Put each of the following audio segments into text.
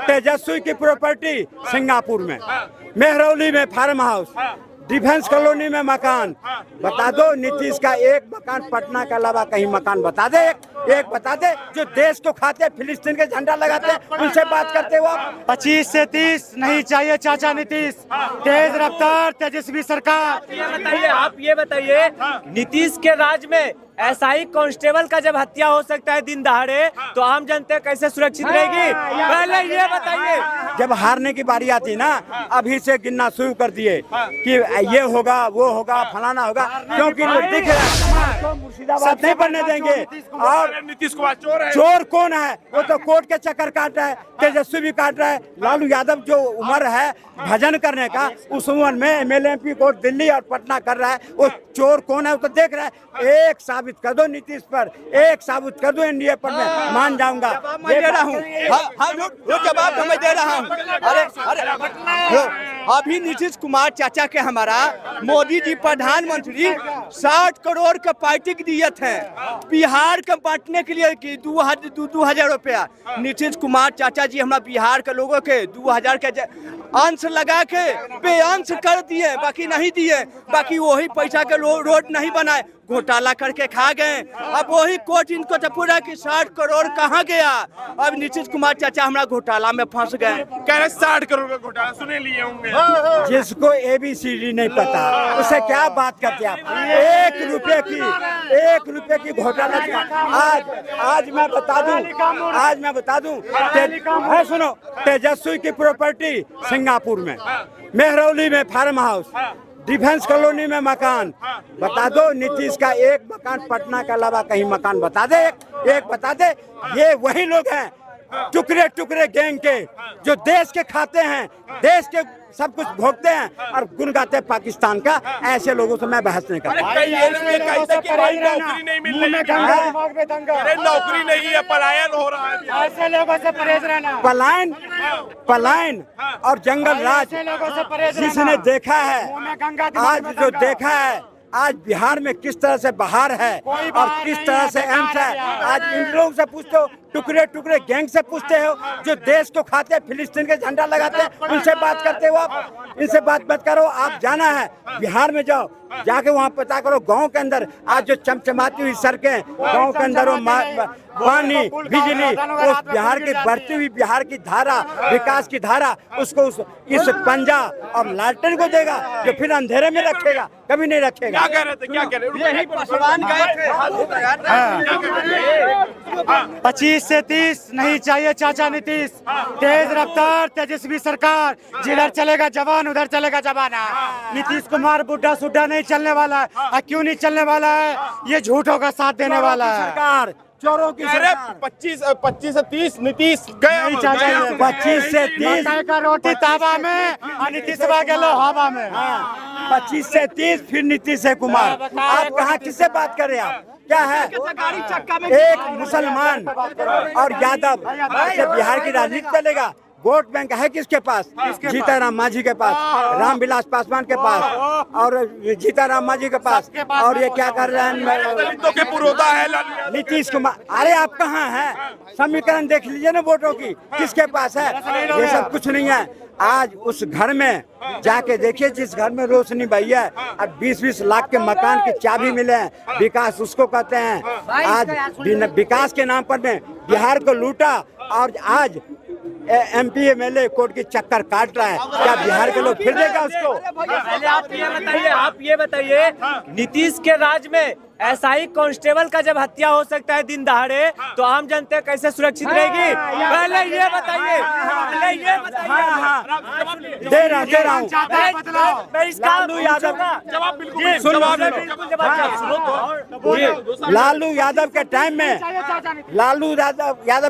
तेजस्वी की property Singapore में, मेहरौली में फार्म हाउस, डिफेंस कॉलोनी में मकान। बता दो नीतीश का एक मकान पटना के अलावा कहीं मकान बता दे, एक बता दे। जो देश को खाते फिलिस्तीन के झंडा लगाते हैं उनसे बात करते हो आप। 25 से 30 नहीं चाहिए चाचा नीतीश, तेज रफ्तार तेजस्वी सरकार। आप ये बताइए नीतीश के राज में एसआई कांस्टेबल का जब हत्या हो सकता है दिन दहाड़े, तो आम जनता कैसे सुरक्षित रहेगी? पहले ये बताइए। जब हारने की बारी आती ना, अभी से गिनना शुरू कर दिए कि ये होगा वो होगा फलाना होगा, क्योंकि दिख रहा है तो मुर्शिदाबाद नहीं बनने देंगे। और नीतीश कुमार चोर है। चोर कौन है? वो तो कोर्ट के चक्कर काट रहा है, तेजस्वी भी काट रहा है। लालू यादव जो उम्र है भजन करने का, उस उम्र में एमएलए एमपी कोर्ट दिल्ली और पटना कर रहा है। वो चोर कौन है? वो तो देख रहा है। एक साबित कर दो नीतीश पर, एक साबित कर दो एनडीए पर, मैं मान जाऊंगा। मैं दे रहा हूँ, वो जवाब मैं दे रहा हूँ। अरे अभी नीतीश कुमार चाचा के हमारा मोदी जी प्रधानमंत्री 60 करोड़ का पार्टी दिए थे बिहार के बांटने के लिए कि 2000 रुपया। नीतीश कुमार चाचा जी हमारा बिहार के लोगों के 2000 के अंश लगा के बेअंश कर दिए, बाकी नहीं दिए। बाकी वही पैसा के रोड नहीं बनाए, घोटाला करके खा गए। अब वही कोर्ट इनको तो पूरा कि 60 करोड़ कहाँ गया। अब नीतीश कुमार चाचा हमारा घोटाला में फंस गए। कह रहे 60 करोड़ का घोटाला सुने लिए होंगे। जिसको ABCD नहीं पता उससे क्या बात करते आप? 1 रुपए की घोटाला की। आज मैं बता दूं सुनो, तेजस्वी की प्रॉपर्टी सिंगापुर में, मेहरौली में फार्म हाउस, डिफेंस कॉलोनी में मकान। बता दो नीतीश का एक मकान पटना के अलावा कहीं मकान बता दे, एक बता दे। ये वही लोग हैं टुकड़े टुकड़े गैंग के, जो देश के खाते हैं, देश के सब कुछ भोगते हैं और गुण गाते हैं पाकिस्तान का। ऐसे लोगों से मैं बहस नहीं करता। नौकरी नहीं मिल रही है, नौकरी नहीं है, पलायन हो रहा है। ऐसे लोगों से परहेज रहना। पलायन और जंगल राज जिसने देखा है, आज जो देखा है, आज बिहार में किस तरह से बहार है और किस तरह से एम्स है। आज इन लोगों से पूछते हो, टुकड़े टुकड़े गैंग से पूछते हो, जो देश को खाते हैं फिलिस्तीन के झंडा लगाते हैं, उनसे बात करते हो आप। इनसे बात मत करो। आप जाना है बिहार में, जाओ जाके वहाँ पता करो गांव के अंदर आज जो चमचमाती हुई सड़कें, गांव के अंदर वो पानी बिजली, उस बिहार की बढ़ती हुई बिहार की धारा, विकास की धारा, उसको इस पंजा और लालटेन को देगा जो फिर अंधेरे में रखेगा, कभी नहीं रखेगा। क्या कह रहे थे? क्या कह रहे थे? 25 से 30 नहीं चाहिए चाचा नीतीश, तेज रफ्तार तेजस्वी सरकार। जिधर चलेगा जवान उधर चलेगा जमाना। नीतीश कुमार बुढ़ा सुड्ढा नहीं चलने वाला है। क्यों नहीं चलने वाला है? ये झूठों का साथ देने वाला है सरकार, चोरों की सरकार। 25 से 30 नीतीश गए। 25 से 30 का रोटी तावा में और नीतीश गेलो हवा में। 25 से 30 फिर नीतीश से कुमार। आप कहाँ किससे बात कर रहे हैं? आप क्या है? एक मुसलमान और यादव से बिहार की राजनीति चलेगा। वोट बैंक है किसके पास? जीताराम मांझी के पास, रामविलास पासवान के पास और जीताराम मांझी के पास। और ये क्या कर रहे हैं? नीतीश कुमार। अरे आप कहाँ हैं? समीकरण देख लीजिए ना वोटों की, किसके पास है? ये सब कुछ नहीं है। आज उस घर में जाके देखिए जिस घर में रोशनी भई है, अब 20-20 लाख के मकान की चाबी मिले हैं। विकास उसको कहते हैं। आज विकास के नाम पर में बिहार को लूटा और आज MP MLA कोर्ट की चक्कर काट रहा है। क्या बिहार के लोग फिर देगा उसको? पहले आप ये बताइए नीतीश के राज में एसआई कांस्टेबल का जब हत्या हो सकता है दिन दहाड़े, तो आम जनता कैसे सुरक्षित रहेगी? पहले ये बताइए। दे रहा हूँ। लालू यादव का जवाब बिल्कुल लालू यादव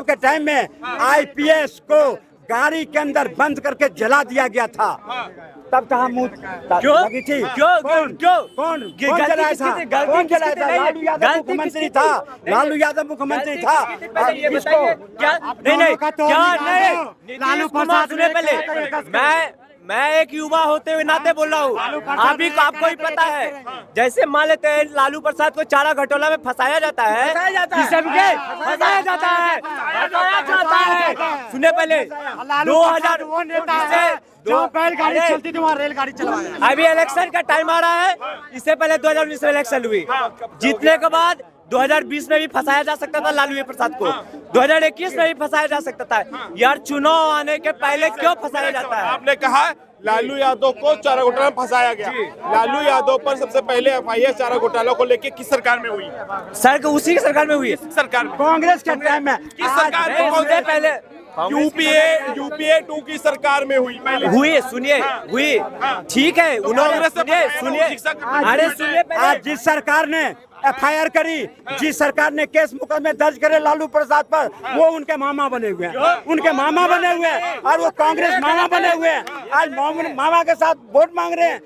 के टाइम में IPS को गाड़ी के अंदर बंद करके जला दिया गया था। तब कहा मुँह लगी थी। कौन जलाया था? कौन जलाया था? लालू यादव मुख्यमंत्री था। लालू यादव मुख्यमंत्री था। नहीं, लालू प्रसाद सुने पहले। मैं एक युवा होते हुए नाते बोल रहा हूँ, अभी को आपको ही पता है, जैसे मान लेते हैं लालू प्रसाद को चारा घटोला में फंसाया जाता है, फंसाया जाता है। सुने पहले 2000 वो नेता है जो बैलगाड़ी चलती थी वहाँ रेलगाड़ी चलवाया। अभी इलेक्शन का टाइम आ रहा है, इससे पहले 2019 में इलेक्शन हुई, जीतने के बाद 2020 में भी फंसाया जा सकता था लालू प्रसाद को, 2021 में भी फंसाया जा सकता था यार, चुनाव आने के पहले क्यों फंसाया जाता है? आपने कहा लालू यादव को चारा घोटाला में फंसाया गया, लालू यादव पर सबसे पहले एफआईआर चारा घोटाला को लेके किस सरकार में हुई? सर उसी की सरकार में हुई है, सरकार में, कांग्रेस के टाइम में। किस सरकार में? उससे पहले यूपीए 2 की सरकार में हुई पहले हुई, सुनिए हुई, ठीक है, उन्होंने सुनिए, अरे सुनिए, आज जिस सरकार ने एफआईआर करी, जिस सरकार ने केस मुकदमे दर्ज करे लालू प्रसाद पर, वो उनके मामा बने हुए हैं, उनके मामा बने हुए हैं, और वो कांग्रेस मामा बने हुए हैं। आज मामा के साथ वोट मांग रहे हैं।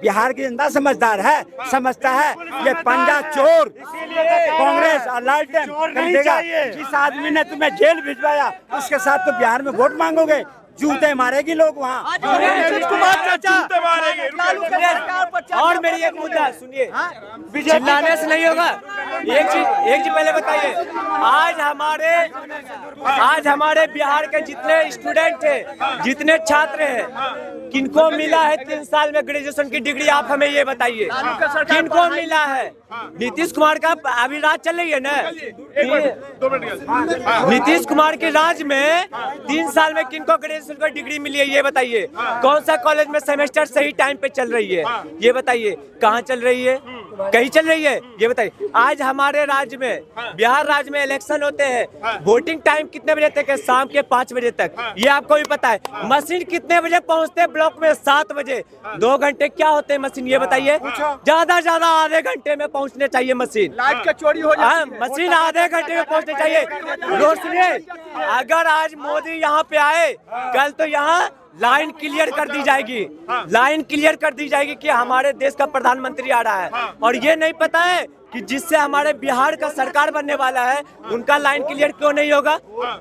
बिहार की जनता समझदार है, समझता है ये पंजा चोर कांग्रेस और लालटेन खरीदेगा। जिस आदमी ने तुम्हें जेल भिजवाया उसके साथ तो बिहार में वोट मांगोगे, जूते मारेगी लोग वहाँ। और मेरी एक मुद्दा सुनिए, चिल्लाने से नहीं होगा, एक चीज पहले बताइए, आज हमारे बिहार के जितने स्टूडेंट हैं, जितने छात्र हैं, किनको मिला है 3 साल में ग्रेजुएशन की डिग्री? आप हमें ये बताइए, किनको मिला है? नीतीश कुमार का अभी राज चल रही है ना, नीतीश कुमार के राज में 3 साल में किनको ग्रेजुएशन का डिग्री मिली है ये बताइए? कौन सा कॉलेज में सेमेस्टर सही टाइम पे चल रही है ये बताइए? कहाँ चल रही है? कहीं चल रही है ये बताइए? आज हमारे राज्य में, बिहार राज्य में इलेक्शन होते हैं, वोटिंग टाइम कितने बजे तक है? शाम के 5 बजे तक, ये आपको भी पता है। मशीन कितने बजे पहुंचते हैं ब्लॉक में? 7 बजे। 2 घंटे क्या होते हैं मशीन ये बताइए? ज्यादा ज्यादा आधे घंटे में पहुंचने चाहिए मशीन, लाइट का चोरी हो जाए, मशीन आधे घंटे में पहुंचने चाहिए। रोज सुनिए, अगर आज मोदी यहाँ पे आए, कल तो यहाँ लाइन क्लियर कर दी जाएगी, लाइन क्लियर कर दी जाएगी कि हमारे देश का प्रधानमंत्री आ रहा है। और ये नहीं पता है कि जिससे हमारे बिहार का सरकार बनने वाला है, उनका लाइन क्लियर क्यों नहीं होगा?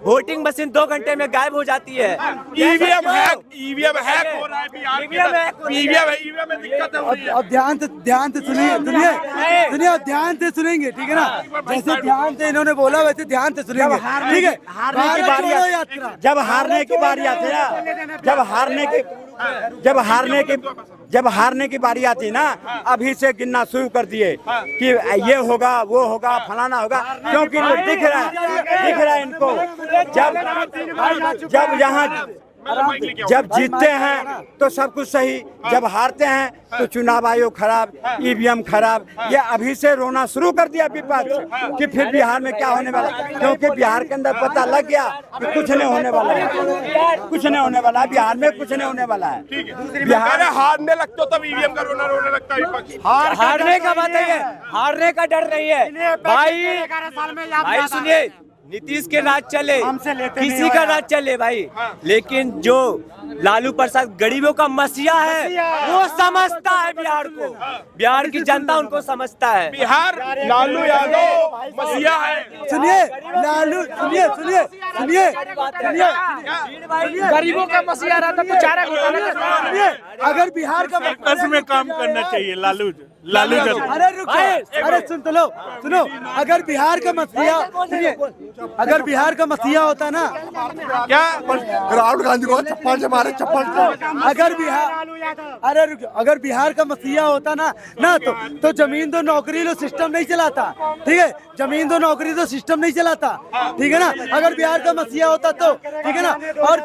वोटिंग मशीन 2 घंटे में गायब हो जाती है। ईवीएम हैक हो रहा है बिहार के, ईवीएम में दिक्कत हो रही है। अब ध्यान से सुनिए, ध्यान से सुनेंगे, ठीक है ना? जैसे ध्यान से इन्होंने बोला वैसे ध्यान से सुनेंगे, ठीक है? जब हारने की बारी आती है ना, जब हारने की बारी आती ना, अभी से गिनना शुरू कर दिए कि ये होगा, वो होगा, फलाना होगा, क्योंकि दिख रहा है इनको। जब यहाँ जब जीतते हैं तो सब कुछ सही, जब हारते हैं तो चुनाव आयोग खराब, ईवीएम खराब। ये अभी से रोना शुरू कर दिया विपक्ष कि फिर बिहार में क्या होने वाला, क्योंकि बिहार के अंदर पता लग गया कि कुछ नहीं होने वाला है, कुछ नहीं होने वाला है, बिहार में कुछ नहीं होने वाला है। बिहार हारने लगते हो तब ईवीएम का रोना रोने लगता है विपक्ष। हारने का बात है, हारने का डर नहीं है भाई। सुनिए, नीतीश के राज चले, किसी का राज चले भाई, लेकिन जो लालू प्रसाद गरीबों का मसीहा है, वो समझता है बिहार को, बिहार की जनता उनको समझता है। बिहार लालू यादव मसीहा है। सुनिए गरीबों का मसीहा रहता तो चारा घोटाला सुनिए, अगर बिहार का में काम करना चाहिए लालू अरे रुको, अरे सुनो, अगर बिहार का मसीहा, सुनिए, अगर बिहार का मसीहा होता ना, क्या राहुल गांधी को चप्पल से मारे, चप्पल से। अगर बिहार का मसीहा होता ना तो जमीन दो नौकरी लो सिस्टम नहीं चलाता, ठीक है? जमीन दो नौकरी तो सिस्टम नहीं चलाता, ठीक है ना? अगर बिहार का मसीहा होता तो, ठीक है ना? और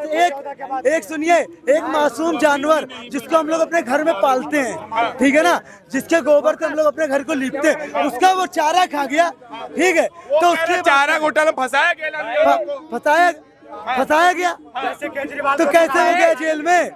एक सुनिए, एक मासूम जानवर जिसको हम लोग अपने घर में पालते हैं, ठीक है ना, जिसके गोबर से हम लोग अपने घर को लीपते हैं, उसका वो चारा खा गया, ठीक है? तो उसके चारा घोटाला फंसाया गया, फंसाया गया तो कैसे हो गया जेल में?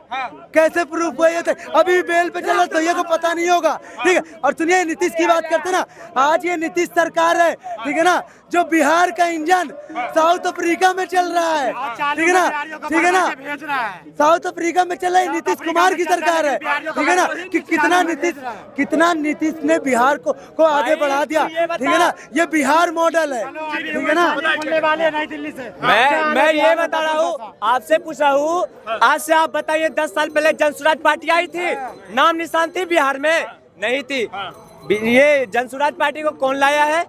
कैसे प्रूफ हुआ? ये तो अभी बेल पे चला तो ये को पता नहीं होगा, ठीक है? और सुनिए, नीतीश की बात करते ना, आज ये नीतीश सरकार है, ठीक है ना, जो बिहार का इंजन साउथ अफ्रीका में चल रहा है, ठीक है ना, ठीक है ना, भेज रहा है। साउथ अफ्रीका में चल रहा है, नीतीश कुमार की सरकार है, ठीक है ना, कि कितना नीतीश ने बिहार को आगे बढ़ा दिया, ठीक है ना, ये बिहार मॉडल है, ठीक है ना। बोलने वाले नई दिल्ली से मैं ये बता रहा हूँ, आपसे पूछ रहा हूँ, आज से आप बताइए 10 साल पहले जनसुराज पार्टी आई थी, नाम निशान थी बिहार में? नहीं थी। ये जनसुराज पार्टी को कौन लाया है?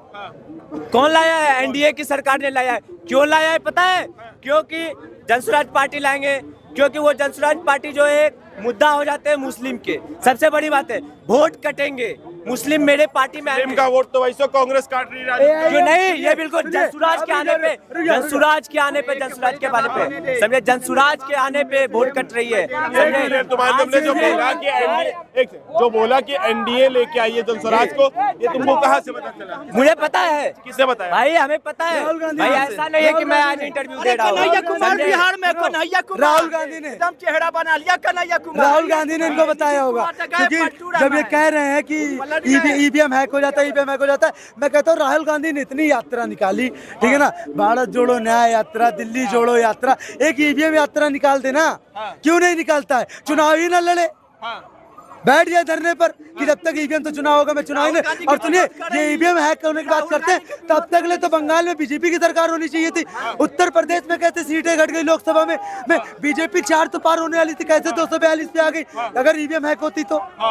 कौन लाया है? एनडीए की सरकार ने लाया है। क्यों लाया है पता है? क्योंकि जनसुराज पार्टी लाएंगे, क्योंकि वो जनसुराज पार्टी जो है मुद्दा हो जाते हैं मुस्लिम के। सबसे बड़ी बात है, वोट कटेंगे मुस्लिम मेरे पार्टी में मुस्लिम का वोट तो वैसे कांग्रेस काट रही है। क्यों नहीं? ये बिल्कुल जनसुराज के आने पे, जनसुराज के आने पे, जनसुराज के बारे पे समझे, जनसुराज के आने पे वोट कट रही है, समझे। तुम्हारे तुमने जो बोला कि एनडीए लेके आई है जनसुराज को, ये तुमको कहाँ से पता चला? मुझे पता है। किसने बताया? भाई हमें पता है भाई, ऐसा नहीं है कि मैं आज इंटरव्यू दे रहा हूँ। कन्हैया कुमार बिहार में, कन्हैया कुमार राहुल गांधी ने एकदम चेहरा बना लिया कन्हैया कुमार। राहुल गांधी ने इनको बताया होगा, क्योंकि जब ये कह रहे हैं कि ईवीएम हैक हो जाता है, ईवीएम हैक हो जाता है, मैं कहता हूँ राहुल गांधी ने इतनी यात्रा निकाली, ठीक है ना, भारत जोड़ो न्याय यात्रा, दिल्ली जोड़ो यात्रा, एक ईवीएम यात्रा निकाल देना, क्यों नहीं निकालता है? चुनाव ही ना लड़े, बैठ जाए धरने पर कि जब तक ईवीएम तो चुनाव होगा, मैं चुनाव ही नहीं। और सुनिए, ये ईवीएम हैक होने की बात करते हैं, तब तक ले तो बंगाल में बीजेपी की सरकार होनी चाहिए थी, उत्तर प्रदेश में कहते सीटें घट गई लोकसभा में बीजेपी 4 तो पार होने वाली थी, कैसे 242 पे आ गई? अगर ईवीएम हैक होती तो